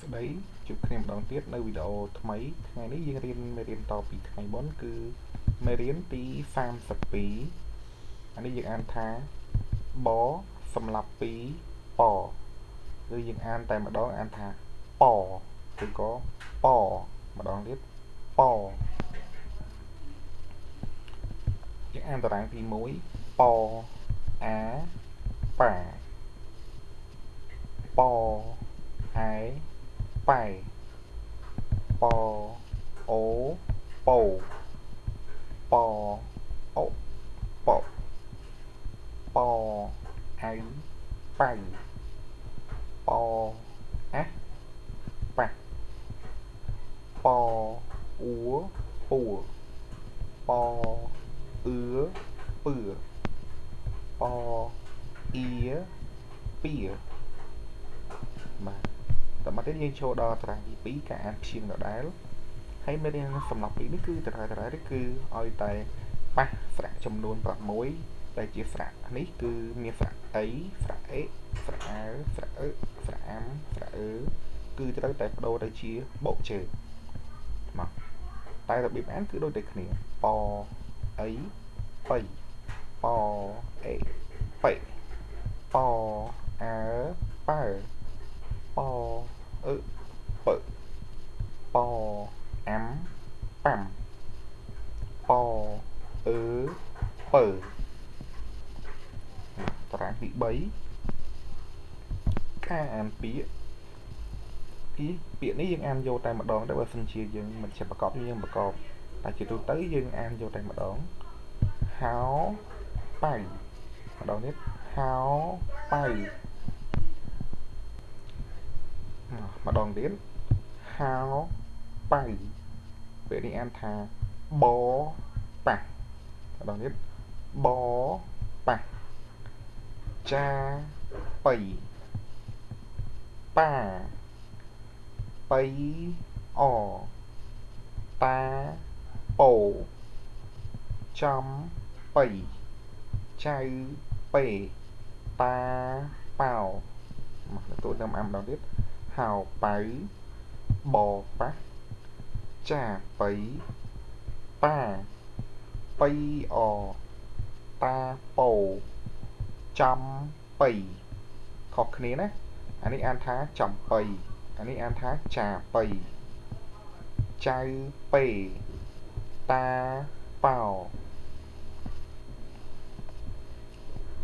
ស្ដីជួបគ្នាម្ដងទៀតនៅវីដេអូថ្មីថ្ងៃនេះយើងរៀនមេរៀនតពីថ្ងៃមុនគឺមេរៀនទី32អានេះយើងអានថាបសម្លាប់ពីពឬយើងអានតែម្ដងអានថាពឬក៏តម្ដងទៀតពយើងអានតារាងទី1ពអាប៉ាពអែប៉ែពអូប៉ូពអូប៉ពអៅប៉ៅពអាប៉ះពអ៊ូពួពអឺពឺពអ៊ីពៀបាទតមកទៀតយើងចូលដល់តារាងទី2ការអានព្យាង្គដដែលហើយមេរៀនសម្រាប់ពីនេះគឺតារានេះគឺឲ្យតែប៉ះស្រៈចំនួន6ដែលជាស្រៈនេះគឺមានស្រៈអីស្រៈអេស្រៈអាស្រៈអឺស្រៈអាំស្រៈអឺគឺត្រូវតែបដូរទៅជាបូកជើងមកតែរបៀបអានគឺដូចតែគ្នាពអីបៃពអេបៃពអើប៉ើពអឺពើពអាំប៉ាំពអឺពើតារាងទី3ការអានពាក្យនេះយើងអានយកតែម្ដងតែបើសិនជាយើងមិនចេះប្រកបយើងប្រកបតែជាទូទៅយើងអានយកតែម្ដងហៅប៉ៅម្ដងទៀតហៅប៉ៅម្ដងទៀតហៅប៉ៅពេលនេះអានថាបប៉ះម្ដងទៀតបប៉ះចាប៉ៃប៉ាប៉ៃអតាពោចំប៉ៃចៅពេតាប៉ោមកទទួលតាមអាំម្ដងទៀតហៅប៉ៅបប៉ះចាប៉ៃប៉ាប៉ៃអតាពោចំប៉ៃខុសគ្នាណាអានេះអានថាចំប៉ៃអានេះអានថាចាប៉ៃចៅពេតាប៉ោ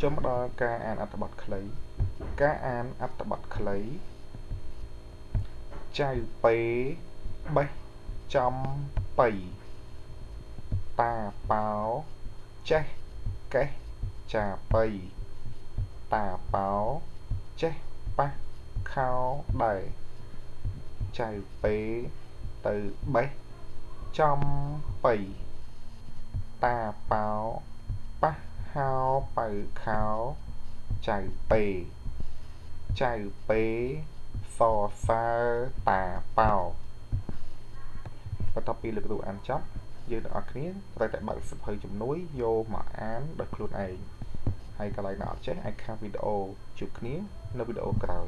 ចូលមកដល់ការអានអត្ថបទខ្លីការអានអត្ថបទខ្លីចៅពេបេះចំប៉ៃតាប៉ោចេះកេះចាប៉ៃតាប៉ោចេះប៉ះខោដែរចៅពេទៅបេះចំប៉ៃតាប៉ោប៉ះហោប៉ៅខោចៅពេចៅពេសរសើរតាប៉ោបន្ទាប់ពីលោកគ្រូអានចប់យើងទាំងអស់គ្នាត្រូវតែបើកសៀវភៅជំនួយយកមកអានដោយខ្លួនឯងហើយកន្លែងណាអត់ចេះអាចខាងវីដេអូជួបគ្នានៅវីដេអូក្រោយ